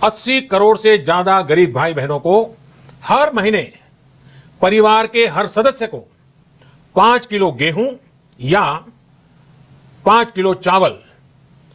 80 करोड़ से ज्यादा गरीब भाई बहनों को हर महीने परिवार के हर सदस्य को 5 किलो गेहूं या 5 किलो चावल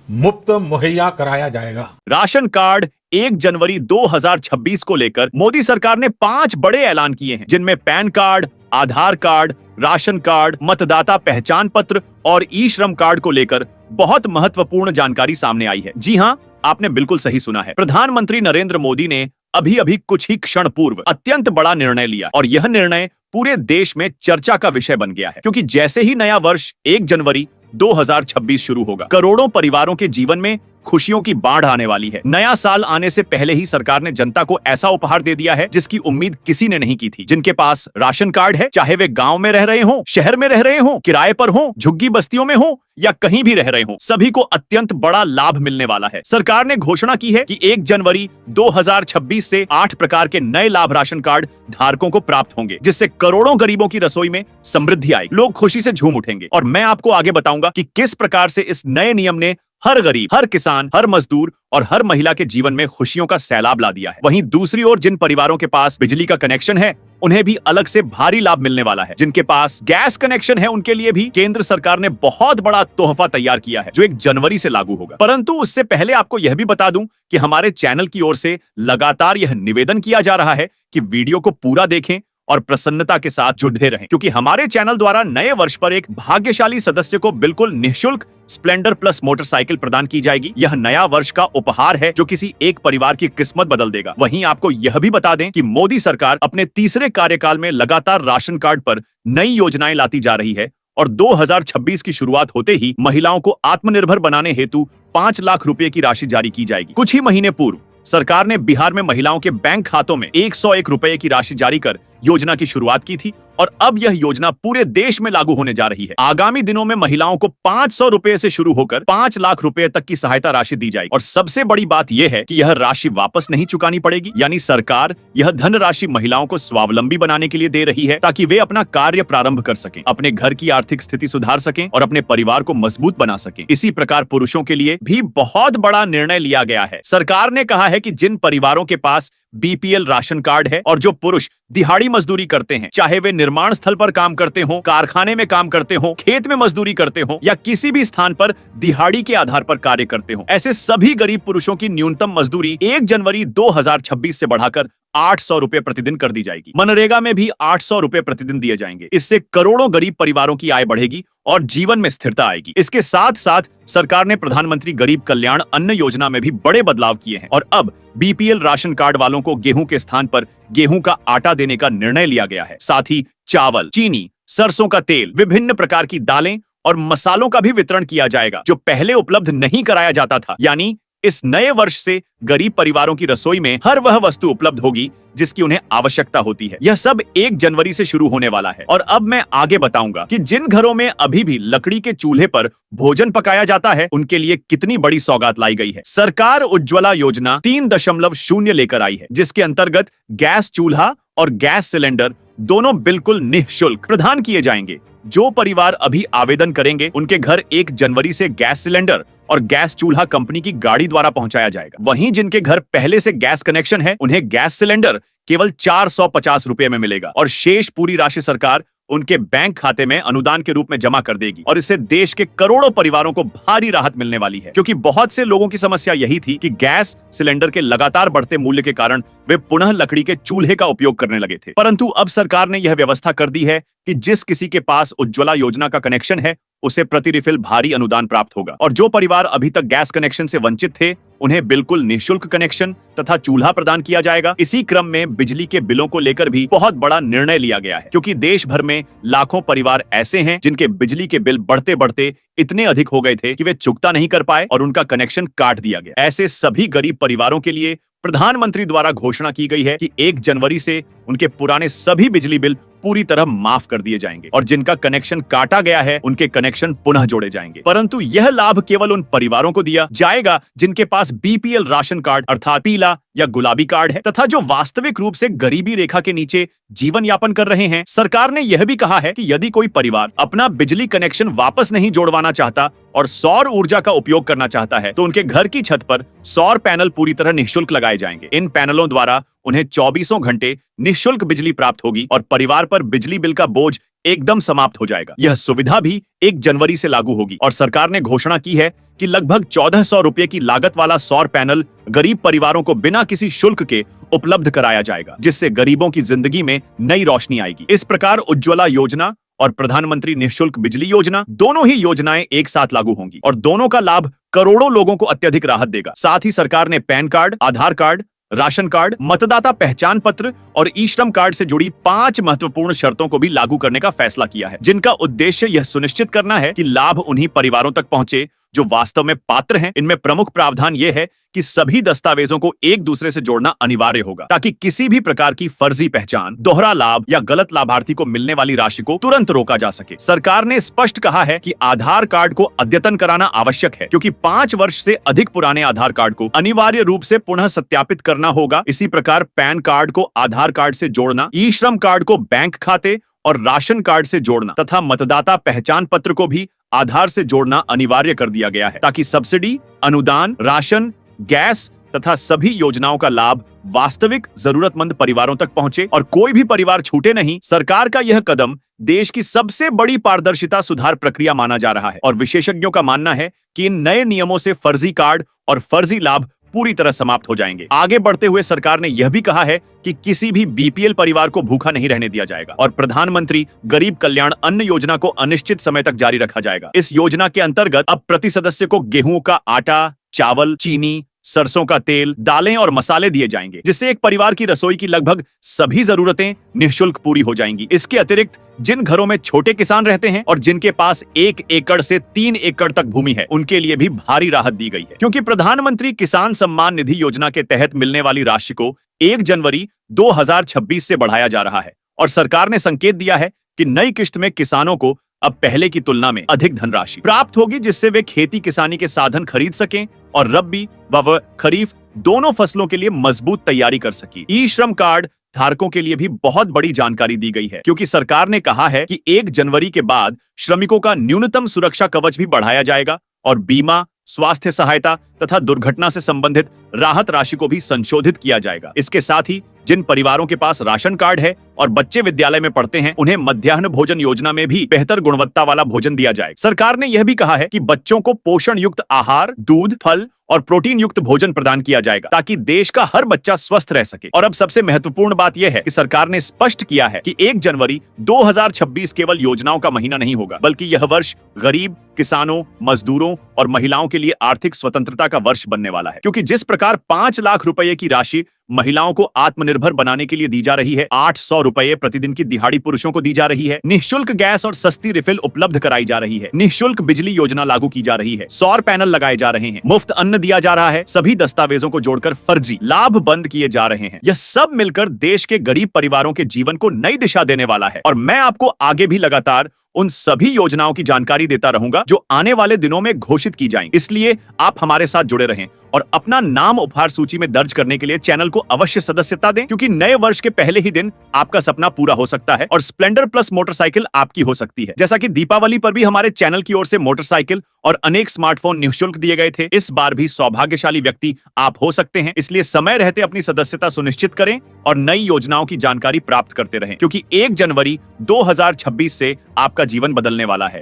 मुफ्त मुहैया कराया जाएगा। राशन कार्ड 1 जनवरी 2026 को लेकर मोदी सरकार ने 5 बड़े ऐलान किए हैं, जिनमें पैन कार्ड, आधार कार्ड, राशन कार्ड, मतदाता पहचान पत्र और ई श्रम कार्ड को लेकर बहुत महत्वपूर्ण जानकारी सामने आई है। जी हां, आपने बिल्कुल सही सुना है। प्रधानमंत्री नरेंद्र मोदी ने अभी कुछ ही क्षण पूर्व अत्यंत बड़ा निर्णय लिया और यह निर्णय पूरे देश में चर्चा का विषय बन गया है, क्योंकि जैसे ही नया वर्ष 1 जनवरी 2026 शुरू होगा, करोड़ों परिवारों के जीवन में खुशियों की बाढ़ आने वाली है। नया साल आने से पहले ही सरकार ने जनता को ऐसा उपहार दे दिया है जिसकी उम्मीद किसी ने नहीं की थी। जिनके पास राशन कार्ड है, चाहे वे गांव में रह रहे हों, शहर में रह रहे हों, किराए पर हों, झुग्गी बस्तियों में हों या कहीं भी रह रहे हों, सभी को अत्यंत बड़ा लाभ मिलने वाला है। सरकार ने घोषणा की है कि 1 जनवरी 2026 से 8 प्रकार के नए लाभ राशन कार्ड धारकों को प्राप्त होंगे, जिससे करोड़ों गरीबों की रसोई में समृद्धि आएगी। लोग खुशी से झूम उठेंगे और मैं आपको आगे बताऊंगा कि किस प्रकार से इस नए नियम ने हर गरीब, हर किसान, हर मजदूर और हर महिला के जीवन में खुशियों का सैलाब ला दिया है। वहीं दूसरी ओर जिन परिवारों के पास बिजली का कनेक्शन है, उन्हें भी अलग से भारी लाभ मिलने वाला है। जिनके पास गैस कनेक्शन है, उनके लिए भी केंद्र सरकार ने बहुत बड़ा तोहफा तैयार किया है, जो 1 जनवरी से लागू होगा। परंतु उससे पहले आपको यह भी बता दूं कि हमारे चैनल की ओर से लगातार यह निवेदन किया जा रहा है कि वीडियो को पूरा देखें और प्रसन्नता के साथ जुड़े रहें, क्योंकि हमारे चैनल द्वारा नए वर्ष पर एक भाग्यशाली सदस्य को बिल्कुल निःशुल्क स्प्लेंडर प्लस मोटरसाइकिल प्रदान की जाएगी। यह नया वर्ष का उपहार है जो किसी एक परिवार की किस्मत बदल देगा। वहीं आपको यह भी बता दें कि मोदी सरकार अपने तीसरे कार्यकाल में लगातार राशन कार्ड पर नई योजनाएं लाती जा रही है और 2026 की शुरुआत होते ही महिलाओं को आत्मनिर्भर बनाने हेतु 5 लाख रुपए की राशि जारी की जाएगी। कुछ ही महीने पूर्व सरकार ने बिहार में महिलाओं के बैंक खातों में 101 रुपए की राशि जारी कर योजना की शुरुआत की थी और अब यह योजना पूरे देश में लागू होने जा रही है। आगामी दिनों में महिलाओं को 500 रुपए से शुरू होकर 5 लाख रुपए तक की सहायता राशि दी जाएगी और सबसे बड़ी बात यह है कि यह राशि वापस नहीं चुकानी पड़ेगी, यानी सरकार यह धनराशि महिलाओं को स्वावलंबी बनाने के लिए दे रही है, ताकि वे अपना कार्य प्रारंभ कर सकें, अपने घर की आर्थिक स्थिति सुधार सकें और अपने परिवार को मजबूत बना सकें। इसी प्रकार पुरुषों के लिए भी बहुत बड़ा निर्णय लिया गया है। सरकार ने कहा है कि जिन परिवारों के पास बीपीएल राशन कार्ड है और जो पुरुष दिहाड़ी मजदूरी करते हैं, चाहे वे निर्माण स्थल पर काम करते हों, कारखाने में काम करते हों, खेत में मजदूरी करते हों या किसी भी स्थान पर दिहाड़ी के आधार पर कार्य करते हों, ऐसे सभी गरीब पुरुषों की न्यूनतम मजदूरी 1 जनवरी 2026 से बढ़ाकर 800 रुपए प्रतिदिन कर दी जाएगी। मनरेगा में भी 800 रुपए प्रतिदिन दिए जाएंगे। इससे करोड़ों गरीब परिवारों की आय बढ़ेगी और जीवन में स्थिरता आएगी। इसके साथ साथ सरकार ने प्रधानमंत्री गरीब कल्याण अन्न योजना में भी बड़े बदलाव किए हैं और अब बीपीएल राशन कार्ड वालों को गेहूं के स्थान पर गेहूं का आटा देने का निर्णय लिया गया है। साथ ही चावल, चीनी, सरसों का तेल, विभिन्न प्रकार की दालें और मसालों का भी वितरण किया जाएगा, जो पहले उपलब्ध नहीं कराया जाता था। यानी इस नए वर्ष से गरीब परिवारों की रसोई में हर वह वस्तु उपलब्ध होगी जिसकी उन्हें आवश्यकता होती है। यह सब 1 जनवरी से शुरू होने वाला है। और अब मैं आगे बताऊंगा कि जिन घरों में अभी भी लकड़ी के चूल्हे पर भोजन पकाया जाता है, उनके लिए कितनी बड़ी सौगात लाई गई है। सरकार उज्ज्वला योजना 3.0 लेकर आई है, जिसके अंतर्गत गैस चूल्हा और गैस सिलेंडर दोनों बिल्कुल निःशुल्क प्रदान किए जाएंगे। जो परिवार अभी आवेदन करेंगे, उनके घर 1 जनवरी से गैस सिलेंडर और गैस चूल्हा कंपनी की गाड़ी द्वारा पहुंचाया जाएगा। वहीं जिनके घर पहले से गैस कनेक्शन है, उन्हें गैस सिलेंडर केवल 450 रुपए में मिलेगा और शेष पूरी राशि सरकार उनके बैंक खाते में अनुदान के रूप में जमा कर देगी और इससे देश के करोड़ों परिवारों को भारी राहत मिलने वाली है, क्योंकि बहुत से लोगों की समस्या यही थी कि गैस सिलेंडर के लगातार बढ़ते मूल्य के कारण वे पुनः लकड़ी के चूल्हे का उपयोग करने लगे थे। परंतु अब सरकार ने यह व्यवस्था कर दी है कि जिस किसी के पास उज्ज्वला योजना का कनेक्शन है, उसे प्रति रिफिल भारी अनुदान प्राप्त होगा और जो परिवार अभी तक गैस कनेक्शन से वंचित थे, उन्हें बिल्कुल निःशुल्क कनेक्शन तथा चूल्हा प्रदान किया जाएगा। इसी क्रम में बिजली के बिलों को लेकर भी बहुत बड़ा निर्णय लिया गया है, क्योंकि देश भर में लाखों परिवार ऐसे हैं जिनके बिजली के बिल बढ़ते बढ़ते इतने अधिक हो गए थे कि वे चुकता नहीं कर पाए और उनका कनेक्शन काट दिया गया। ऐसे सभी गरीब परिवारों के लिए प्रधानमंत्री द्वारा घोषणा की गई है कि 1 जनवरी से उनके पुराने सभी बिजली बिल पूरी तरह माफ कर दिए जाएंगे और जिनका कनेक्शन काटा गया है, उनके कनेक्शन पुनः जोड़े जाएंगे। परंतु यह लाभ केवल उन परिवारों को दिया जाएगा जिनके पास पास बीपीएल राशन कार्ड अर्थात पीला या गुलाबी कार्ड है तथा जो वास्तविक रूप से गरीबी रेखा के नीचे जीवन यापन कर रहे हैं। सरकार ने यह भी कहा है कि यदि कोई परिवार अपना बिजली कनेक्शन वापस नहीं जोड़वाना चाहता और सौर ऊर्जा का उपयोग करना चाहता है तो उनके घर की छत पर सौर पैनल पूरी तरह निःशुल्क लगाए जाएंगे। इन पैनलों द्वारा उन्हें 24 घंटे निःशुल्क बिजली प्राप्त होगी और परिवार पर बिजली बिल का बोझ एकदम समाप्त हो जाएगा। यह सुविधा भी 1 जनवरी से लागू होगी और सरकार ने घोषणा की है कि लगभग 1400 रुपए की लागत वाला सौर पैनल गरीब परिवारों को बिना किसी शुल्क के उपलब्ध कराया जाएगा, जिससे गरीबों की जिंदगी में नई रोशनी आएगी। इस प्रकार उज्ज्वला योजना और प्रधानमंत्री निःशुल्क बिजली योजना दोनों ही योजनाएं एक साथ लागू होंगी और दोनों का लाभ करोड़ों लोगों को अत्यधिक राहत देगा। साथ ही सरकार ने पैन कार्ड, आधार कार्ड, राशन कार्ड, मतदाता पहचान पत्र और ई श्रम कार्ड से जुड़ी 5 महत्वपूर्ण शर्तों को भी लागू करने का फैसला किया है, जिनका उद्देश्य यह सुनिश्चित करना है कि लाभ उन्हीं परिवारों तक पहुंचे जो वास्तव में पात्र हैं। इनमें प्रमुख प्रावधान यह है कि सभी दस्तावेजों को एक दूसरे से जोड़ना अनिवार्य होगा ताकि किसी भी प्रकार की फर्जी पहचान, दोहरा लाभ या गलत लाभार्थी को मिलने वाली राशि को तुरंत रोका जा सके। सरकार ने स्पष्ट कहा है कि आधार कार्ड को अद्यतन कराना आवश्यक है, क्योंकि 5 वर्ष से अधिक पुराने आधार कार्ड को अनिवार्य रूप से पुनः सत्यापित करना होगा। इसी प्रकार पैन कार्ड को आधार कार्ड से जोड़ना, ई श्रम कार्ड को बैंक खाते और राशन कार्ड से जोड़ना तथा मतदाता पहचान पत्र को भी आधार से जोड़ना अनिवार्य कर दिया गया है, ताकि सब्सिडी, अनुदान, राशन, गैस तथा सभी योजनाओं का लाभ वास्तविक जरूरतमंद परिवारों तक पहुंचे और कोई भी परिवार छूटे नहीं। सरकार का यह कदम देश की सबसे बड़ी पारदर्शिता सुधार प्रक्रिया माना जा रहा है और विशेषज्ञों का मानना है कि इन नए नियमों से फर्जी कार्ड और फर्जी लाभ पूरी तरह समाप्त हो जाएंगे। आगे बढ़ते हुए सरकार ने यह भी कहा है कि किसी भी बीपीएल परिवार को भूखा नहीं रहने दिया जाएगा और प्रधानमंत्री गरीब कल्याण अन्न योजना को अनिश्चित समय तक जारी रखा जाएगा। इस योजना के अंतर्गत अब प्रति सदस्य को गेहूं का आटा, चावल, चीनी, सरसों का तेल, दालें और मसाले दिए जाएंगे, जिससे एक परिवार की रसोई की लगभग सभी जरूरतें निःशुल्क पूरी हो जाएंगी। इसके अतिरिक्त जिन घरों में छोटे किसान रहते हैं और जिनके पास 1 एकड़ से 3 एकड़ तक भूमि है, उनके लिए भी भारी राहत दी गई है, क्योंकि प्रधानमंत्री किसान सम्मान निधि योजना के तहत मिलने वाली राशि को 1 जनवरी 2026 से बढ़ाया जा रहा है और सरकार ने संकेत दिया है कि नई किश्त में किसानों को अब पहले की तुलना में अधिक धनराशि प्राप्त होगी, जिससे वे खेती किसानी के साधन खरीद सकें और रबी व खरीफ दोनों फसलों के लिए मजबूत तैयारी कर सकें। ई श्रम कार्ड धारकों के लिए भी बहुत बड़ी जानकारी दी गई है, क्योंकि सरकार ने कहा है कि 1 जनवरी के बाद श्रमिकों का न्यूनतम सुरक्षा कवच भी बढ़ाया जाएगा और बीमा, स्वास्थ्य सहायता तथा दुर्घटना से संबंधित राहत राशि को भी संशोधित किया जाएगा। इसके साथ ही जिन परिवारों के पास राशन कार्ड है और बच्चे विद्यालय में पढ़ते हैं, उन्हें मध्याह्न भोजन योजना में भी बेहतर गुणवत्ता वाला भोजन दिया जाएगा। सरकार ने यह भी कहा है कि बच्चों को पोषण युक्त आहार, दूध, फल और प्रोटीन युक्त भोजन प्रदान किया जाएगा ताकि देश का हर बच्चा स्वस्थ रह सके। और अब सबसे महत्वपूर्ण बात यह है कि सरकार ने स्पष्ट किया है कि 1 जनवरी 2026 केवल योजनाओं का महीना नहीं होगा, बल्कि यह वर्ष गरीब, किसानों, मजदूरों और महिलाओं के लिए आर्थिक स्वतंत्रता का वर्ष बनने वाला है। क्योंकि जिस प्रकार 5 लाख रुपए की राशि महिलाओं को आत्मनिर्भर बनाने के लिए दी जा रही है, 800 रुपए प्रतिदिन की दिहाड़ी पुरुषों को दी जा रही है, निःशुल्क गैस और सस्ती रिफिल उपलब्ध कराई जा रही है, निःशुल्क बिजली योजना लागू की जा रही है, सौर पैनल लगाए जा रहे हैं, मुफ्त अन्न दिया जा रहा है, सभी दस्तावेजों को जोड़कर फर्जी लाभ बंद किए जा रहे हैं। यह सब मिलकर देश के गरीब परिवारों के जीवन को नई दिशा देने वाला है और मैं आपको आगे भी लगातार उन सभी योजनाओं की जानकारी देता रहूंगा जो आने वाले दिनों में घोषित की जाएंगी। इसलिए आप हमारे साथ जुड़े रहें और अपना नाम उपहार सूची में दर्ज करने के लिए चैनल को अवश्य सदस्यता दें, क्योंकि नए वर्ष के पहले ही दिन आपका सपना पूरा हो सकता है और स्प्लेंडर प्लस मोटरसाइकिल आपकी हो सकती है। जैसा कि दीपावली पर भी हमारे चैनल की ओर से मोटरसाइकिल और अनेक स्मार्टफोन निःशुल्क दिए गए थे, इस बार भी सौभाग्यशाली व्यक्ति आप हो सकते हैं। इसलिए समय रहते अपनी सदस्यता सुनिश्चित करें और नई योजनाओं की जानकारी प्राप्त करते रहें, क्योंकि 1 जनवरी 2026 से आपका जीवन बदलने वाला है।